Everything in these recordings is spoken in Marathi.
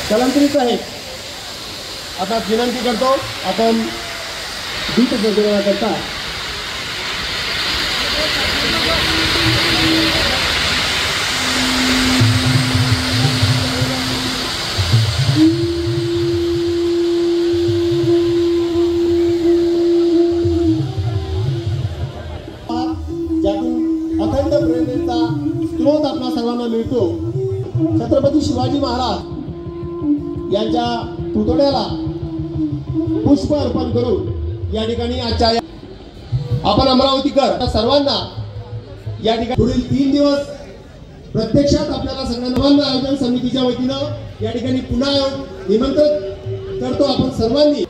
स्थलांतरित आहेत. आता विनंती करतो आपण दीप प्रज्वलनाकरता ज्यातून अखंड प्रेरणेचा स्रोत आपल्या सर्वांना मिळतो. छत्रपती शिवाजी महाराज यांच्या पुतळ्याला पुष्प अर्पण करून या ठिकाणी आजच्या आपण अमरावतीकर सर्वांना या ठिकाणी पुढील 3 दिवस प्रत्यक्षात आपल्याला सगळ्यांना आयोजन समितीच्या वतीनं या ठिकाणी पुन्हा निमंत्रित करतो. आपण सर्वांनी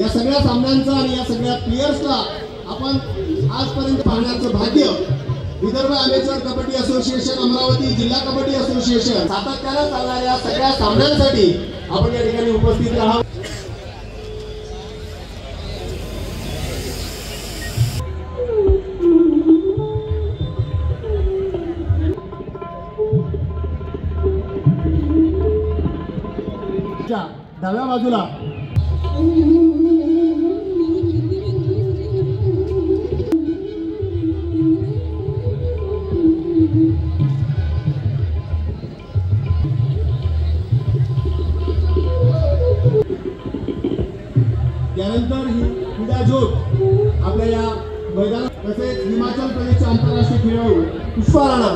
या सगळ्या सामन्यांचा आणि या सगळ्या प्लेयर्सला आपण आजपर्यंत पाहण्याचं भाग्य विदर्भ अमेचर कबड्डी असोसिएशन, अमरावती जिल्हा कबड्डी असोसिएशन सातत्याने चालणाऱ्या सगळ्या सामन्यांसाठी आपण या ठिकाणी उपस्थित राहावं. डाव्या बाजूला त्यानंतर ही क्रीडा ज्योत आपल्या या मैदानात तसेच हिमाचल प्रदेशचे आंतरराष्ट्रीय खेळाडू पुष्पा राणा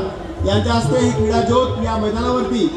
यांच्या हस्ते ही क्रीडा ज्योत या मैदानावरती